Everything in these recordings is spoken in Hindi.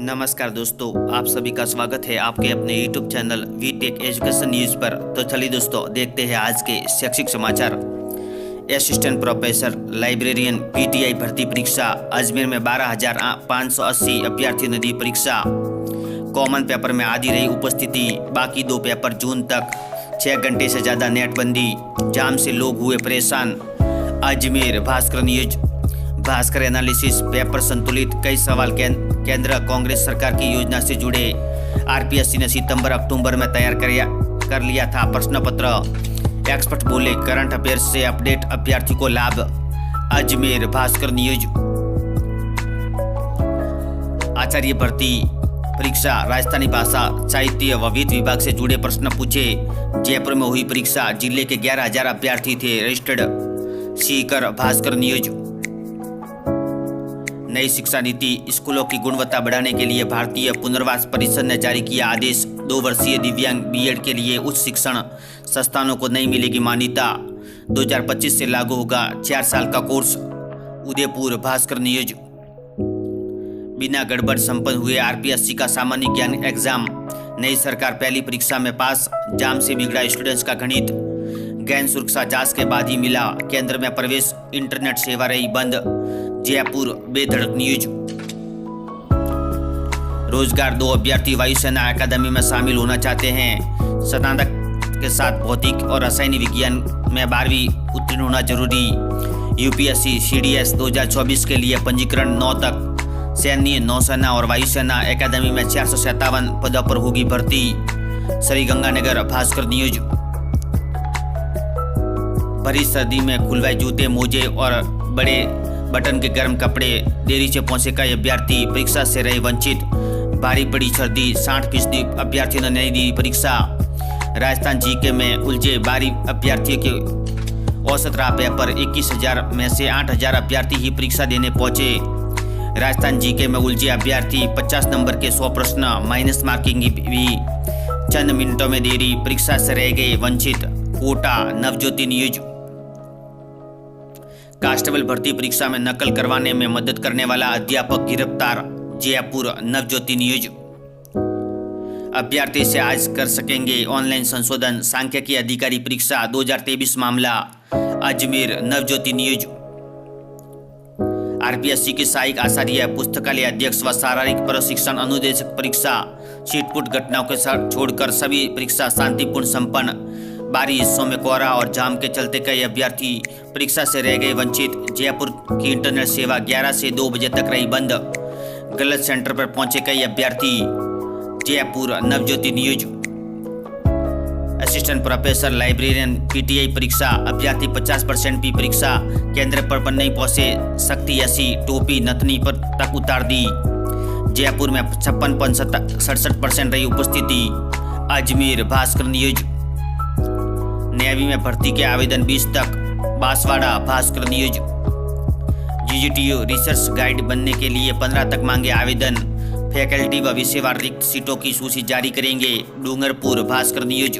नमस्कार दोस्तों, आप सभी का स्वागत है आपके अपने YouTube channel V tech education news पर। तो चलिए दोस्तों, देखते हैं आज के शैक्षिक समाचार। असिस्टेंट प्रोफेसर लाइब्रेरियन PTI भर्ती परीक्षा। अजमेर में 12,580 अभ्यर्थियों ने दी परीक्षा। कॉमन पेपर में आधी रही उपस्थिति, बाकी 2 पेपर जून तक। 6 घंटे से ज़्यादा नेटबंदी, जाम से लोग हुए परेशान। Ajmer Bhaskar news. Bhaskar analysis paper संतुलित, कई सवाल केंद्र कांग्रेस सरकार की योजना से जुड़े। RPSC ने सितंबर-अक्टूबर में तैयार कर लिया था प्रश्न पत्र। एक्सपर्ट बोले करंट अफेयर्स से अपडेट अभ्यर्थी को लाभ। अजमेर भास्कर न्यूज। आचार्य भर्ती परीक्षा, राजस्थानी भाषा साहित्य व वित्त विभाग से जुड़े प्रश्न पूछे। जयपुर में हुई परीक्षा, जिले के 11,000 अभ्यर्थी थे रजिस्टर्ड। सीकर भास्कर न्यूज। नई शिक्षा नीति, स्कूलों की गुणवत्ता बढ़ाने के लिए भारतीय पुनर्वास परिषद ने जारी किया आदेश। 2 वर्षीय दिव्यांग BEd के लिए उच्च शिक्षण संस्थानों को नहीं मिलेगी मान्यता। 2025 से लागू होगा 4 साल का कोर्स। उदयपुर भास्कर न्यूज। बिना गड़बड़ संपन्न हुए RPSC का सामान्य ज्ञान एग्जाम। नई सरकार पहली परीक्षा में पास, जाम से बिगड़ा स्टूडेंट्स का गणित। गैन सुरक्षा जांच के बाद ही मिला केंद्र में प्रवेश, इंटरनेट सेवा रही बंद। जयपुर बेधड़क न्यूज। रोजगार, 2 अभ्यर्थी वायुसेना अकादमी में शामिल होना चाहते हैं। स्नातक के साथ भौतिक और रासायनिक विज्ञान में 12वीं उत्तीर्ण होना जरूरी। UPSC CDS 2024 के लिए पंजीकरण 9 तक। सैन्य, नौसेना और वायुसेना अकादमी में 457 पदों पर होगी भर्ती। श्रीगंगानगर भास्कर न्यूज। भरी सर्दी में खुलवाए जूते, मोजे और बड़े बटन के गर्म कपड़े। देरी से पहुंचे कई अभ्यर्थी, परीक्षा से रहे वंचित। भारी पड़ी सर्दी, 60% अभ्यर्थियों ने नहीं दी परीक्षा। राजस्थान GK में उलझे 12 अभ्यर्थियों के औसत रहा पेपर। 21,000 में से 8,000 अभ्यर्थी ही परीक्षा देने पहुंचे। राजस्थान GK में उलझे अभ्यर्थी, 50 नंबर के 100 प्रश्न, माइनस मार्किंग भी। चंद मिनटों में देरी, परीक्षा से रह गए वंचित। कोटा नवज्योति न्यूज। कांस्टेबल भर्ती परीक्षा में नकल करवाने में मदद करने वाला अध्यापक गिरफ्तार। जयपुर नवज्योति न्यूज। अभ्यर्थी से आज कर सकेंगे ऑनलाइन संशोधन, सांख्यिकी अधिकारी परीक्षा 2023 मामला। अजमेर नवज्योति न्यूज। RPSC की सहायक आचार्य, पुस्तकालय अध्यक्ष व शारीरिक प्रशिक्षण अनुदेशक परीक्षा। छिटपुट घटनाओं के साथ छोड़कर सभी परीक्षा शांतिपूर्ण संपन्न। बारिश, हिस्सों में कोहरा और जाम के चलते कई अभ्यर्थी परीक्षा से रह गए वंचित। जयपुर की इंटरनेट सेवा 11 से 2 बजे तक रही बंद। गलत सेंटर पर पहुंचे कई अभ्यर्थी। Jaipur Navjyoti news. Assistant professor librarian PTI परीक्षा, अभ्यर्थी 50% भी परीक्षा केंद्र पर नहीं पहुंचे। सख्ती ऐसी, टोपी नथनी पर तक उतार दी। जयपुर में 56.67% रही उपस्थिति। अजमेर भास्कर न्यूज। नेवी में भर्ती के आवेदन 20 तक। Banswara Bhaskar news. GGTU research guide बनने के लिए 15 तक मांगे आवेदन। फैकल्टी व विषयवार रिक्त सीटों की सूची जारी करेंगे। डूंगरपुर भास्कर न्यूज।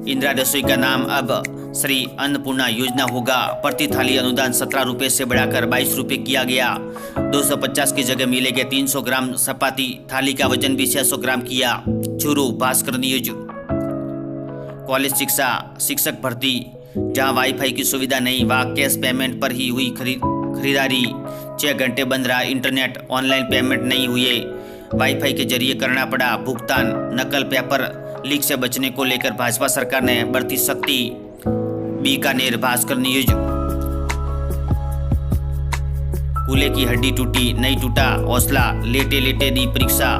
इंदिरा रसोई का नाम अब श्री अन्नपूर्णा योजना होगा। प्रति थाली अनुदान 17 रुपये से बढ़ाकर 22 रुपये किया गया। 250 की जगह मिलेंगे 300 ग्राम चपाती। थाली का वजन भी 600 ग्राम किया। चूरू भास्कर न्यूज। कॉलेज शिक्षा शिक्षक भर्ती, जहां वाईफाई की सुविधा नहीं, वहां कैश पेमेंट पर ही हुई खरीदारी। 6 घंटे बंद रहा इंटरनेट, ऑनलाइन पेमेंट नहीं हुए, वाईफाई के जरिए करना पड़ा भुगतान। नकल पेपर लीक से बचने को लेकर भाजपा सरकार ने बरती सख्ती। बीकानेर भास्कर न्यूज। कूल्हे की हड्डी टूटी, नहीं टूटा हौसला, लेटे लेटे दी परीक्षा।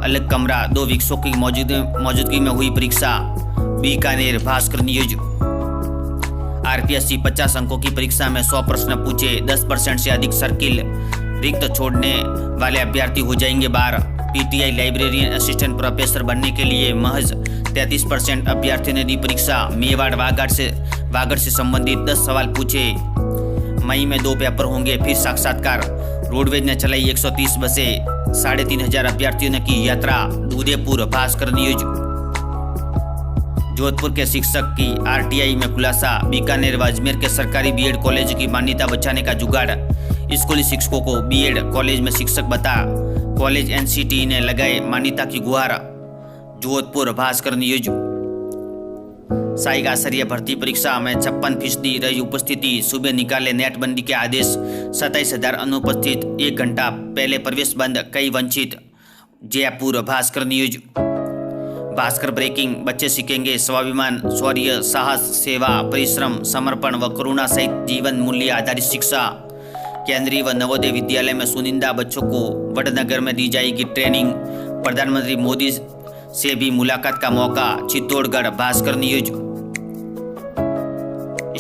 अलग कमरा, 2 विषयों की मौजूदगी में हुई परीक्षा। बीकानेर भास्कर न्यूज। RPSC 50 अंकों की परीक्षा में 100 प्रश्न पूछे, 10% से अधिक सर्किल। रिक्त छोड़ने वाले अभ्यर्थी हो जाएंगे बाहर। PTI लाइब्रेरियन असिस्टेंट प्रोफेसर बनने के लिए महज 33% अभ्यर्थियों ने दी परीक्षा। मेवाड़ वागड़ से संबंधित 10 सवाल पूछे। मई में 2 पेपर होंगे, फिर साक्षात्कार। रोडवेज ने चलाई 130 बसें। 3,500 अभ्यर्थियों ने की यात्रा। उदयपुर भास्कर न्यूज। जोधपुर के शिक्षक की RTI में खुलासा। बीकानेर व अजमेर के सरकारी BEd कॉलेज की मान्यता बचाने का जुगाड़। स्कूली शिक्षकों को बीएड कॉलेज में शिक्षक बता कॉलेज एनसीटी ने लगाए मान्यता की गुहार। जोधपुर भास्कर न्यूज। सहायक आचार्य भर्ती परीक्षा में 56% रही उपस्थिति। सुबह निकाले नेटबंदी के आदेश। 27,000 अनुपस्थित। 1 घंटा पहले प्रवेश बंद, कई वंचित। जयपुर भास्कर न्यूज। भास्कर ब्रेकिंग। बच्चे सीखेंगे स्वाभिमान, शौर्य, साहस, सेवा, परिश्रम, समर्पण व करुणा सहित जीवन मूल्य आधारित शिक्षा। केंद्रीय व नवोदय विद्यालय में चुनिंदा बच्चों को वडनगर में दी जाएगी ट्रेनिंग। प्रधानमंत्री मोदी से भी मुलाकात का मौका। Chittorgarh Bhaskar news.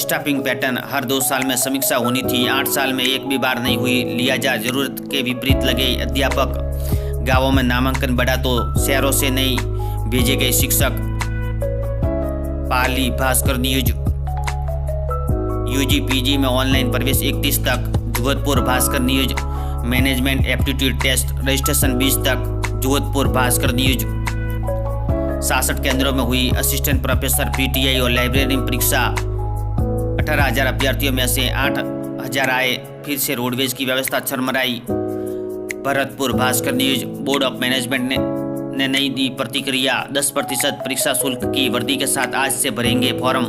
Staffing pattern. हर 2 साल में समीक्षा होनी थी, 8 साल में एक भी बार नहीं हुई। लिहाजा जरूरत के विपरीत लगे अध्यापक। गांवों में नामांकन बढ़ा तो शहरों से नहीं भेजे गए शिक्षक। Pali Bhaskar news. UG PG में ऑनलाइन प्रवेश 31 तक। Jodhpur Bhaskar news. Management aptitude test registration 20 तक। जोधपुर भास्कर न्यूज। 66 केंद्रों में हुई असिस्टेंट प्रोफेसर पीटीआई और लाइब्रेरी परीक्षा। 18,000 अभ्यर्थियों में से 8,000 आए। फिर से रोडवेज की व्यवस्था चरमराई। Bharatpur Bhaskar news. Board of management ने नहीं दी प्रतिक्रिया। 10% परीक्षा शुल्क की वर्दी के साथ आज से भरेंगे फॉर्म।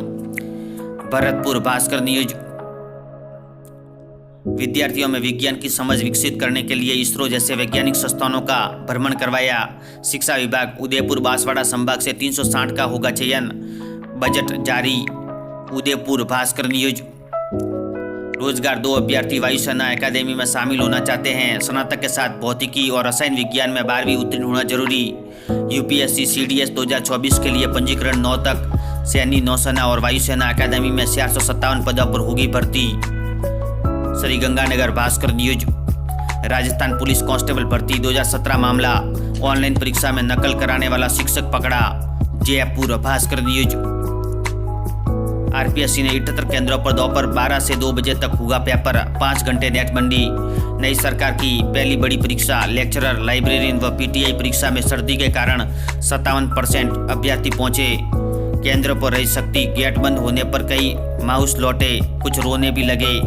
भरतपुर भास्कर न्यूज। विद्यार्थियों में विज्ञान की समझ विकसित करने के लिए इसरो जैसे वैज्ञानिक संस्थानों का भ्रमण करवाया शिक्षा विभाग। उदयपुर बांसवाड़ा संभाग से 360 का होगा चयन। बजट जारी। उदयपुर भास्कर न्यूज। रोजगार। 2 अभ्यर्थी वायुसेना एकेडमी में शामिल होना चाहते हैं। स्नातक के साथ भौतिकी और रसायन विज्ञान में 12वीं उत्तीर्ण होना जरूरी। यूपीएससी सीडीएस 2024 के लिए पंजीकरण 9 तक। सैन्य, नौसेना और वायुसेना एकेडमी में 457 पदों पर होगी भर्ती। Shri Ganganagar Bhaskar news. Rajasthan police constable भर्ती 2017 मामला। ऑनलाइन परीक्षा में नकल कराने वाला शिक्षक पकड़ा। जयपुर भास्कर न्यूज। आरपीएससी ने 78 केंद्रों पर दोपहर 12 से 2 बजे तक होगा पेपर। 5 घंटे नेटबंदी। नई सरकार की पहली बड़ी परीक्षा। लेक्चरर, लाइब्रेरियन व पीटीआई परीक्षा में सर्दी के कारण 57% अभ्यर्थी पहुंचे। केंद्रों पर रही सख्ती। गेट बंद होने पर कई मायूस लौटे, कुछ रोने भी लगे।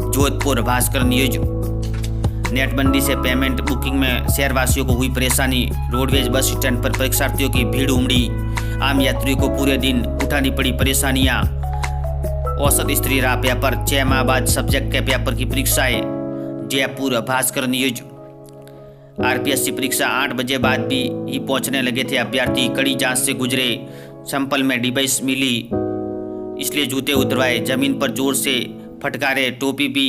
जोधपुर भास्कर न्यूज। नेटबंदी से पेमेंट बुकिंग में शहरवासियों को हुई परेशानी। रोडवेज बस स्टैंड पर परीक्षार्थियों की भीड़ उमड़ी। आम यात्रियों को पूरे दिन उठानी पड़ी परेशानियां। औसत स्त्री रहा पेपर। 6 माह बाद सब्जेक्ट के पेपर की परीक्षाएं। जयपुर भास्कर न्यूज। आरपीएससी परीक्षा 8 बजे बाद भी ही पहुंचने लगे थे अभ्यर्थी। कड़ी जांच से गुजरे। सैंपल में डिवाइस मिली, इसलिए जूते उतरवाए। जमीन पर जोर से फटकारे। टोपी भी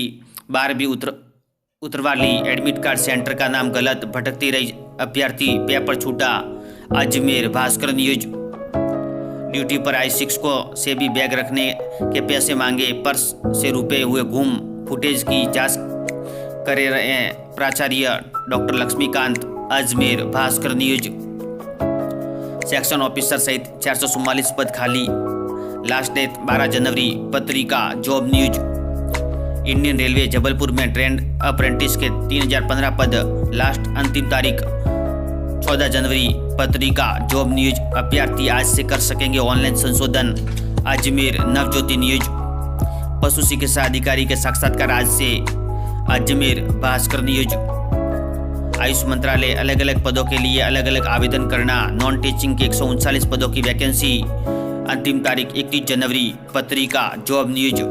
बार भी उतरवा ली। एडमिट कार्ड सेंटर का नाम गलत। भटकती रही अभ्यर्थी। पेपर छूटा। अजमेर भास्कर न्यूज। ड्यूटी पर आए शिक्षकों से भी बैग रखने के पैसे मांगे। पर्स से रुपए हुए गुम। फुटेज की जांच करे रहे प्राचार्य doctor Laxmikant. Ajmer Bhaskar news. Section officer सहित 444 पद खाली। लास्ट डेट 12 जनवरी। Patrika job news. Indian railway Jabalpur में ट्रेंड अप्रेंटिस के 3015 पद। लास्ट अंतिम तारीख 14 जनवरी। Patrika job news. अभ्यर्थी आज से कर सकेंगे ऑनलाइन संशोधन। अजमेर नवज्योति न्यूज। पशु चिकित्सा अधिकारी के साक्षात्कार आज से। अजमेर भास्कर न्यूज। आयुष मंत्रालय अलग अलग पदों के लिए अलग अलग आवेदन करना। नॉन टीचिंग के 139 पदों की वैकेंसी। अंतिम तारीख 31 जनवरी। Patrika job news.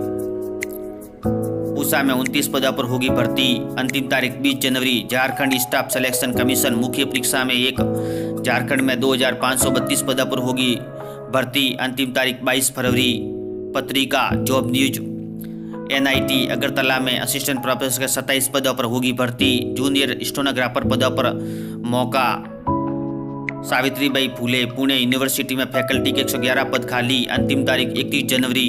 पूसा में 29 पदों पर होगी भर्ती। अंतिम तारीख 20 जनवरी। झारखंड स्टाफ सिलेक्शन कमीशन मुख्य परीक्षा में 1। झारखंड में 2532 पदों पर होगी भर्ती। अंतिम तारीख 22 फरवरी। पत्रिका जॉब न्यूज। एनआईटी अगरतला में असिस्टेंट प्रोफेसर के 27 पदों पर होगी भर्ती। जूनियर स्टेनोग्राफर पदों पर मौका। सावित्रीबाई फूले पुणे यूनिवर्सिटी में फैकल्टी के 111 पद खाली। अंतिम तारीख 31 जनवरी।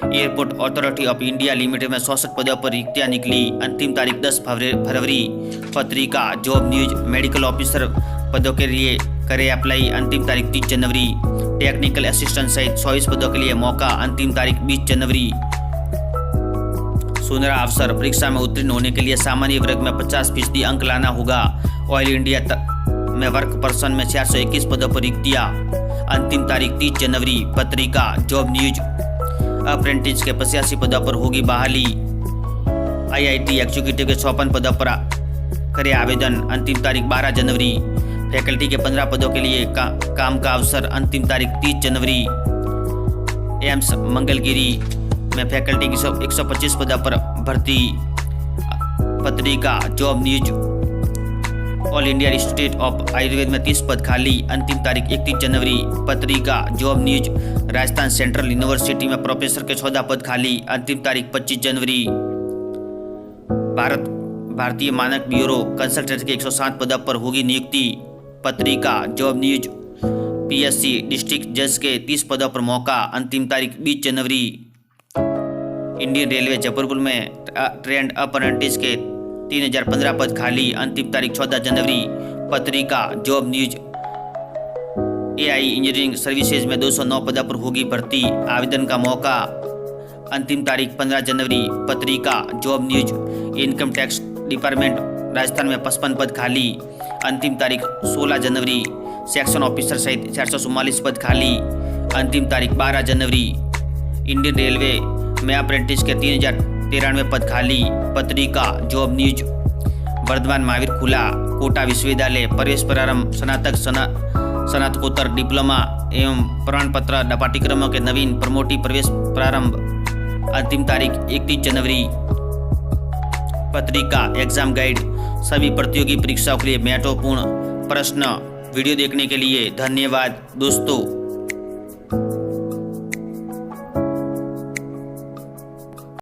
Airport authority of India limited में 66 पदों पर रिक्तियां निकली। अंतिम तारीख 10 फरवरी। पत्रिका जॉब न्यूज। मेडिकल ऑफिसर पदों के लिए करे अप्लाई। अंतिम तारीख 30 जनवरी। टेक्निकल असिस्टेंट सहित 24 पदों के लिए मौका। अंतिम तारीख 20 जनवरी। सुनहरा अवसर। परीक्षा में उत्तीर्ण होने के लिए सामान्य वर्ग में 50% अंक लाना होगा। ऑयल इंडिया में वर्क पर्सन में 421 पदों पर रिक्तियां। अंतिम तारीख 30 जनवरी। Patrika job news. अप्रेंटिस के 85 पदों पर होगी बहाली। आईआईटी एग्जीक्यूटिव के 56 पदों पर करें आवेदन, अंतिम तारीख 12 जनवरी। फैकल्टी के 15 पदों के लिए काम का अवसर, अंतिम तारीख 30 जनवरी। एम्स मंगलगिरी में फैकल्टी की 125 पदों पर भर्ती। पत्रिका job news. All India institute of Ayurveda में 30 पद खाली, अंतिम तारीख 31 जनवरी। Patrika job news. Rajasthan central university में प्रोफेसर के 14 पद खाली, अंतिम तारीख 25 जनवरी। भारतीय मानक ब्यूरो कंसल्टेंट के 107 पदों पर होगी नियुक्ति। पत्रिका जॉब न्यूज। पीएससी डिस्ट्रिक्ट जज के 30 पदों पर मौका, अंतिम तारीख 20 जनवरी। इंडियन रेलवे जबलपुर में ट्रेंड अप्रेंटिस के 3015 पद खाली, अंतिम तारीख 14 जनवरी। Patrika job news. AI engineering services में 209 पदों पर होगी भर्ती, आवेदन का मौका, अंतिम तारीख 15 जनवरी। Patrika job news. Income tax department Rajasthan में 55 पद खाली, अंतिम तारीख 16 जनवरी। सेक्शन ऑफिसर सहित 444 पद खाली, अंतिम तारीख 12 जनवरी। इंडियन रेलवे में अप्रेंटिस के 3093 पद खाली। पत्रिका जॉब न्यूज। वर्धमान महावीर खुला कोटा विश्वविद्यालय प्रवेश प्रारंभ, स्नातक स्नातकोत्तर डिप्लोमा एवं प्रमाण पत्र पाठ्यक्रमों के नवीन प्रमोटिव प्रवेश प्रारंभ, अंतिम तारीख 31 जनवरी। पत्रिका एग्जाम गाइड। सभी प्रतियोगी परीक्षाओं के लिए महत्वपूर्ण प्रश्न। वीडियो देखने के लिए धन्यवाद दोस्तों।